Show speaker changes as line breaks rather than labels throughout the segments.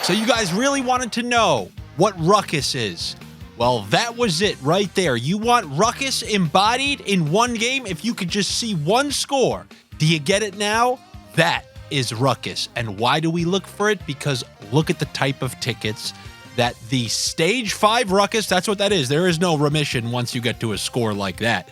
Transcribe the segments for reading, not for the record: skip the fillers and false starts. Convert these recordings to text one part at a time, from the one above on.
So you guys really wanted to know what Ruckus is. Well, that was it right there. You want Ruckus embodied in one game? If you could just see one score, do you get it now? That is Ruckus. And why do we look for it? Because look at the type of tickets that the Stage 5 Ruckus, that's what that is. There is no remission once you get to a score like that.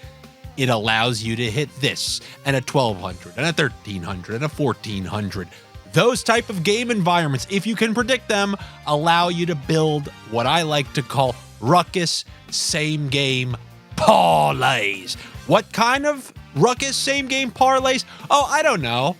It allows you to hit this, and a 1,200, and a 1,300, and a 1,400. Those type of game environments, if you can predict them, allow you to build what I like to call Ruckus same game parlays. What kind of Ruckus same game parlays? Oh, I don't know.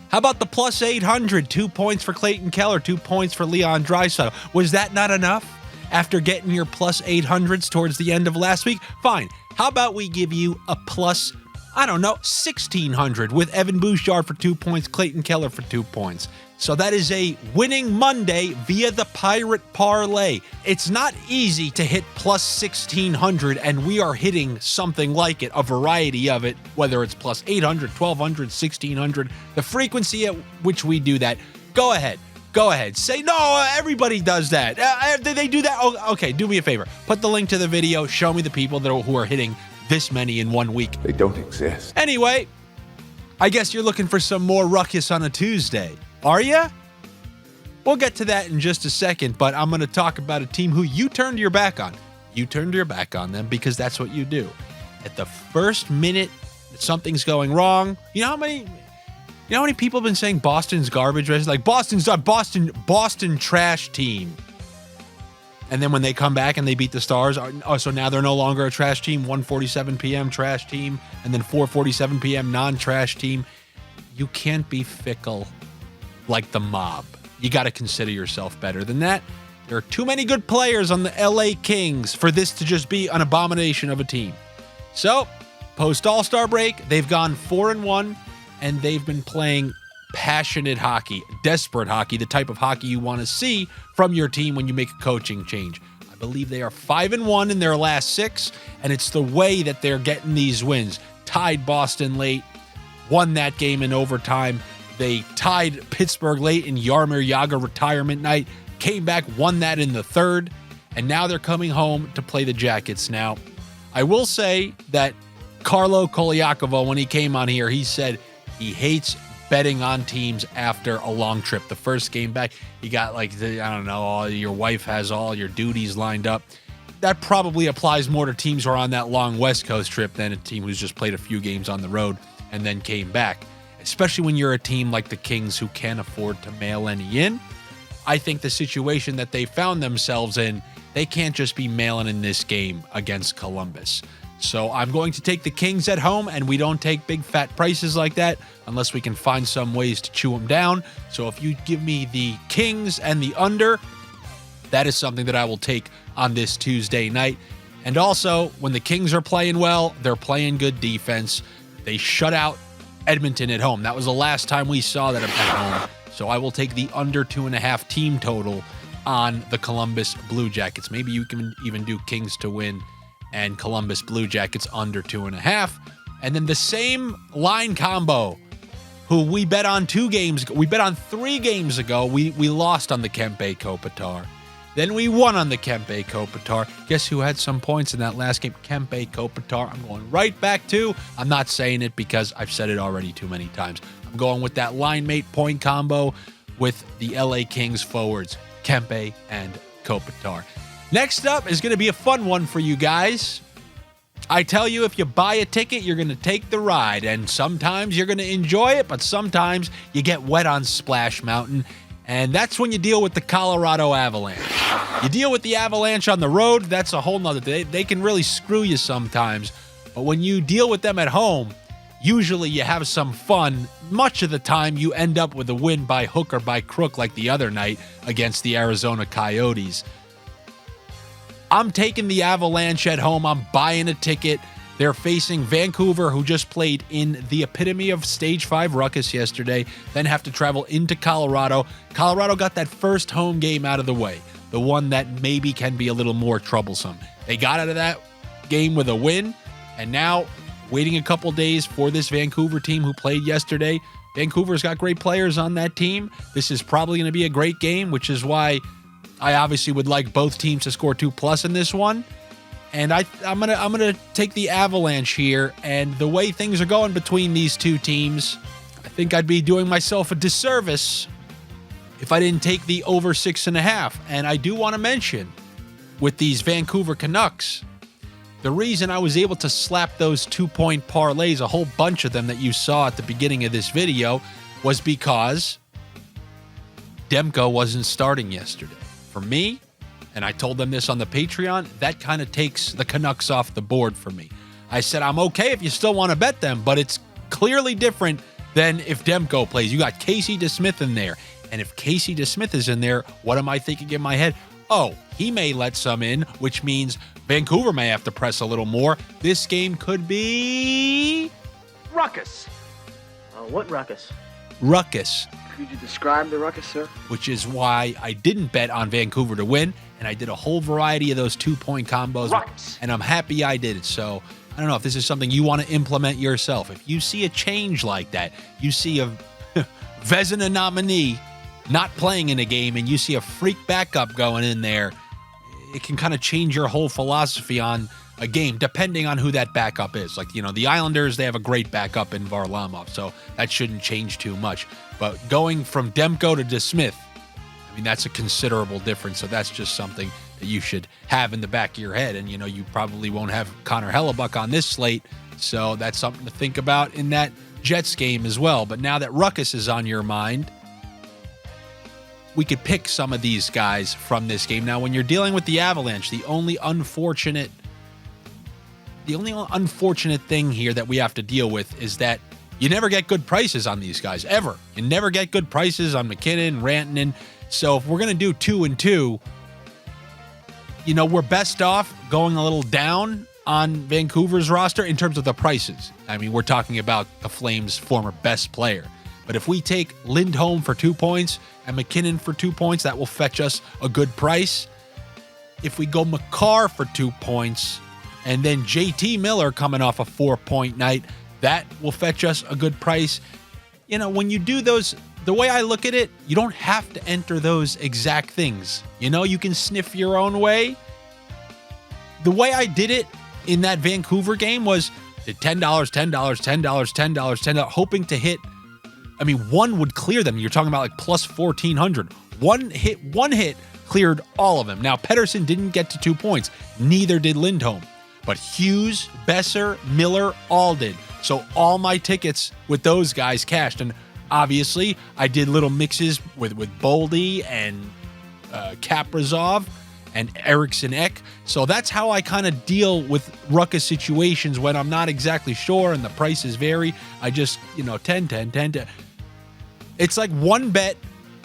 How about the plus 800, 2 points for Clayton Keller, 2 points for Leon Draisaitl? Was that not enough after getting your plus 800s towards the end of last week? Fine. How about we give you a plus, 1,600 with Evan Bouchard for 2 points, Clayton Keller for 2 points. So that is a winning Monday via the Pirate Parlay. It's not easy to hit plus 1,600, and we are hitting something like it, a variety of it, whether it's plus 800, 1,200, 1,600, the frequency at which we do that. Go ahead. Say, no, everybody does that. They do that? Oh, okay, do me a favor. Put the link to the video. Show me the people who are hitting this many in 1 week.
They don't exist.
Anyway, I guess you're looking for some more Ruckus on a Tuesday. Are you? We'll get to that in just a second, but I'm going to talk about a team who you turned your back on. You turned your back on them because that's what you do. At the first minute that something's going wrong, you know how many people have been saying Boston's garbage? Like Boston's Boston trash team. And then when they come back and they beat the Stars, so now they're no longer a trash team. 1:47 p.m. trash team, and then 4:47 p.m. non-trash team. You can't be fickle like the mob. You got to consider yourself better than that. There are too many good players on the LA Kings for this to just be an abomination of a team. So, post All-Star break, they've gone 4-1, and they've been playing passionate hockey, desperate hockey, the type of hockey you want to see from your team when you make a coaching change. I believe they are 5-1 in their last 6, and it's the way that they're getting these wins. Tied Boston late, won that game in overtime. They tied Pittsburgh late in Jaromir Jagr retirement night, came back, won that in the third, and now they're coming home to play the Jackets. Now, I will say that Carlo Koliakovo, when he came on here, he said he hates betting on teams after a long trip. The first game back, he got your wife has all your duties lined up. That probably applies more to teams who are on that long West Coast trip than a team who's just played a few games on the road and then came back. Especially when you're a team like the Kings who can't afford to mail any in. I think the situation that they found themselves in, they can't just be mailing in this game against Columbus. So I'm going to take the Kings at home, and we don't take big fat prices like that unless we can find some ways to chew them down. So if you give me the Kings and the under, that is something that I will take on this Tuesday night. And also, when the Kings are playing well, they're playing good defense. They shut out Edmonton at home. That was the last time we saw that at home. So I will take the under 2.5 team total on the Columbus Blue Jackets. Maybe you can even do Kings to win and Columbus Blue Jackets under 2.5. And then the same line combo who we bet on 3 games ago. We lost on the Kempe Kopitar. Then we won on the Kempe Kopitar. Guess who had some points in that last game? Kempe Kopitar. I'm going right back to. I'm not saying it because I've said it already too many times. I'm going with that line mate point combo with the LA Kings forwards, Kempe and Kopitar. Next up is going to be a fun one for you guys. I tell you, if you buy a ticket, you're going to take the ride. And sometimes you're going to enjoy it, but sometimes you get wet on Splash Mountain. And that's when you deal with the Colorado Avalanche. You deal with the Avalanche on the road, that's a whole nother thing. They can really screw you sometimes. But when you deal with them at home, usually you have some fun. Much of the time, you end up with a win by hook or by crook like the other night against the Arizona Coyotes. I'm taking the Avalanche at home. I'm buying a ticket. They're facing Vancouver, who just played in the epitome of Stage 5 Ruckus yesterday, then have to travel into Colorado. Colorado got that first home game out of the way, the one that maybe can be a little more troublesome. They got out of that game with a win, and now waiting a couple days for this Vancouver team who played yesterday Vancouver's got great players on that team. This is probably going to be a great game, which is why I obviously would like both teams to score 2+ in this one. And I'm gonna take the Avalanche here. And the way things are going between these two teams, I think I'd be doing myself a disservice if I didn't take the over 6.5. And I do want to mention, with these Vancouver Canucks, the reason I was able to slap those 2-point parlays, a whole bunch of them that you saw at the beginning of this video, was because Demko wasn't starting yesterday. For me, and I told them this on the Patreon, that kind of takes the Canucks off the board for me. I said, I'm okay if you still want to bet them, but it's clearly different than if Demko plays. You got Casey DeSmith in there. And if Casey DeSmith is in there, what am I thinking in my head? Oh, he may let some in, which means Vancouver may have to press a little more. This game could be
Ruckus. What Ruckus?
Ruckus.
Could you describe the Ruckus, sir?
Which is why I didn't bet on Vancouver to win, and I did a whole variety of those 2-point combos.
Ruckus.
And I'm happy I did it. So I don't know if this is something you want to implement yourself. If you see a change like that, you see a Vezina nominee not playing in a game, and you see a freak backup going in there, it can kind of change your whole philosophy on a game, depending on who that backup is. Like, the Islanders, they have a great backup in Varlamov, so that shouldn't change too much. But going from Demko to DeSmith, I mean, that's a considerable difference, so that's just something that you should have in the back of your head. And, you probably won't have Connor Hellebuck on this slate, so that's something to think about in that Jets game as well. But now that Ruckus is on your mind, we could pick some of these guys from this game. Now, when you're dealing with the Avalanche, the only unfortunate thing here that we have to deal with is that you never get good prices on these guys, ever. You never get good prices on McKinnon, Rantanen. So if we're going to do 2 and 2, we're best off going a little down on Vancouver's roster in terms of the prices. I mean, we're talking about the Flames' former best player. But if we take Lindholm for 2 points and McKinnon for 2 points, that will fetch us a good price. If we go Makar for 2 points and then JT Miller coming off a 4-point night, that will fetch us a good price. When you do those, the way I look at it, you don't have to enter those exact things. You can sniff your own way. The way I did it in that Vancouver game was $10, $10, $10, $10, $10, hoping to hit. I mean, one would clear them. You're talking about like plus 1,400. One hit cleared all of them. Now, Pettersson didn't get to 2 points. Neither did Lindholm. But Hughes, Besser, Miller all did. So all my tickets with those guys cashed. And obviously, I did little mixes with Boldy and Kaprizov and Eriksson Ek. So that's how I kind of deal with Ruckus situations when I'm not exactly sure and the prices vary. I just, 10, 10, 10, 10. It's like one bet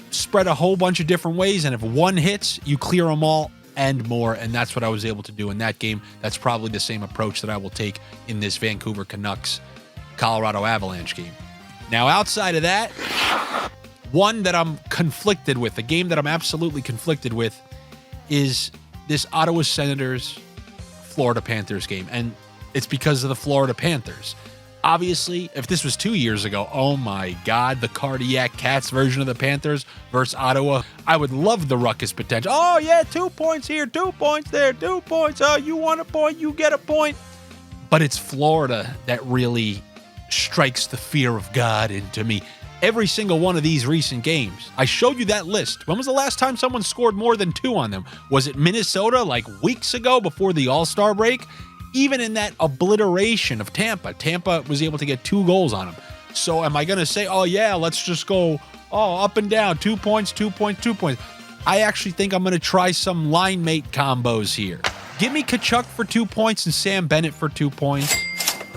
spread a whole bunch of different ways, and if one hits, you clear them all and more, and that's what I was able to do in that game. That's probably the same approach that I will take in this Vancouver Canucks Colorado Avalanche game. Now, outside of that, one that I'm conflicted with, a game that I'm absolutely conflicted with, is this Ottawa Senators Florida Panthers game, and it's because of the Florida Panthers. Obviously, if this was 2 years ago, oh my God, the Cardiac Cats version of the Panthers versus Ottawa, I would love the Ruckus potential. Oh yeah, 2 points here, 2 points there, 2 points. Oh, you want a point, you get a point. But it's Florida that really strikes the fear of God into me. Every single one of these recent games, I showed you that list. When was the last time someone scored more than 2 on them? Was it Minnesota like weeks ago before the All-Star break? Even in that obliteration of Tampa was able to get 2 goals on them. So am I going to say, oh yeah, let's just go up and down, 2 points, 2 points, 2 points? I actually think I'm going to try some line mate combos here. Give me Kachuk for 2 points and Sam Bennett for 2 points.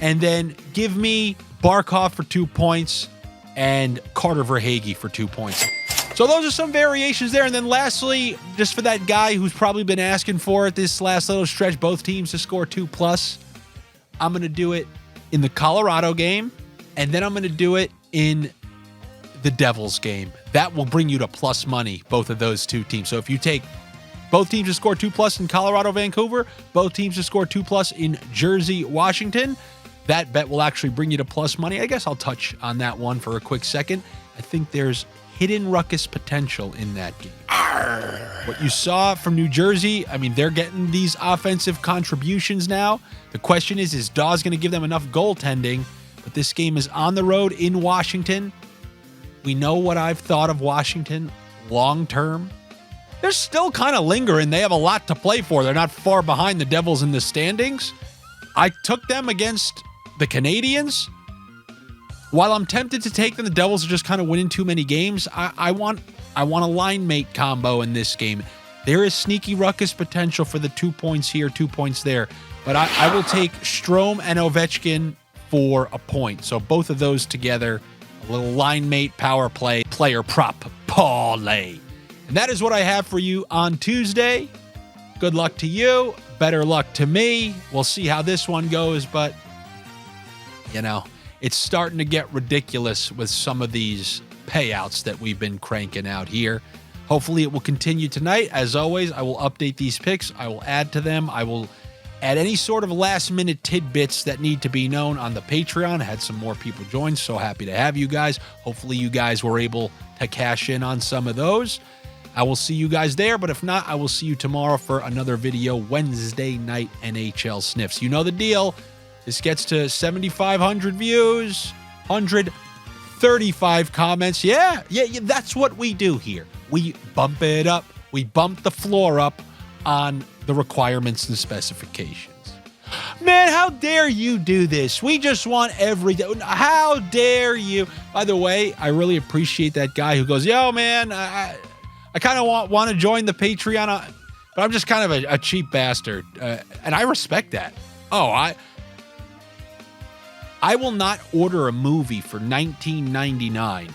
And then give me Barkov for 2 points and Carter Verhaeghe for 2 points. So those are some variations there. And then lastly, just for that guy who's probably been asking for it this last little stretch, both teams to score 2+, I'm going to do it in the Colorado game, and then I'm going to do it in the Devils game. That will bring you to plus money, both of those two teams. So if you take both teams to score 2+ in Colorado, Vancouver, both teams to score 2+ in Jersey, Washington, that bet will actually bring you to plus money. I guess I'll touch on that one for a quick second. I think there's hidden Ruckus potential in that game. What you saw from New Jersey, I mean, they're getting these offensive contributions now. The question is Dawes going to give them enough goaltending? But this game is on the road in Washington. We know what I've thought of Washington long term. They're still kind of lingering. They have a lot to play for. They're not far behind the Devils in the standings. I took them against the Canadiens. While I'm tempted to take them, the Devils are just kind of winning too many games. I want a line mate combo in this game. There is sneaky Ruckus potential for the 2 points here, 2 points there. But I will take Strome and Ovechkin for a point. So both of those together, a little line mate power play, player prop parlay. And that is what I have for you on Tuesday. Good luck to you. Better luck to me. We'll see how this one goes, but you know, it's starting to get ridiculous with some of these payouts that we've been cranking out here. Hopefully it will continue tonight. As always, I will update these picks. I will add to them. I will add any sort of last-minute tidbits that need to be known on the Patreon. I had some more people join. So happy to have you guys. Hopefully you guys were able to cash in on some of those. I will see you guys there, but if not, I will see you tomorrow for another video, Wednesday night NHL Sniffs. You know the deal. This gets to 7,500 views, 135 comments. Yeah, that's what we do here. We bump it up. We bump the floor up on the requirements and specifications. Man, how dare you do this? We just want everything. How dare you? By the way, I really appreciate that guy who goes, yo, man, I kind of want to join the Patreon, but I'm just kind of a cheap bastard. And I respect that. Oh, I will not order a movie for $19.99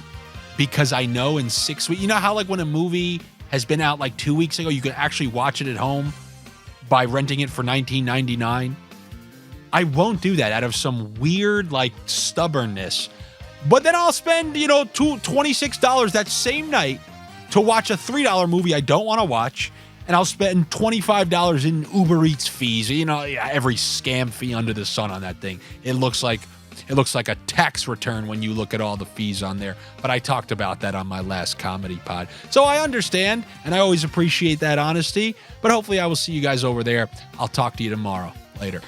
because I know in 6 weeks, you know how like when a movie has been out like 2 weeks ago, you can actually watch it at home by renting it for $19.99? I won't do that out of some weird like stubbornness. But then I'll spend, $26 that same night to watch a $3 movie I don't want to watch, and I'll spend $25 in Uber Eats fees. Every scam fee under the sun on that thing. It looks like a tax return when you look at all the fees on there. But I talked about that on my last comedy pod. So I understand, and I always appreciate that honesty. But hopefully I will see you guys over there. I'll talk to you tomorrow. Later.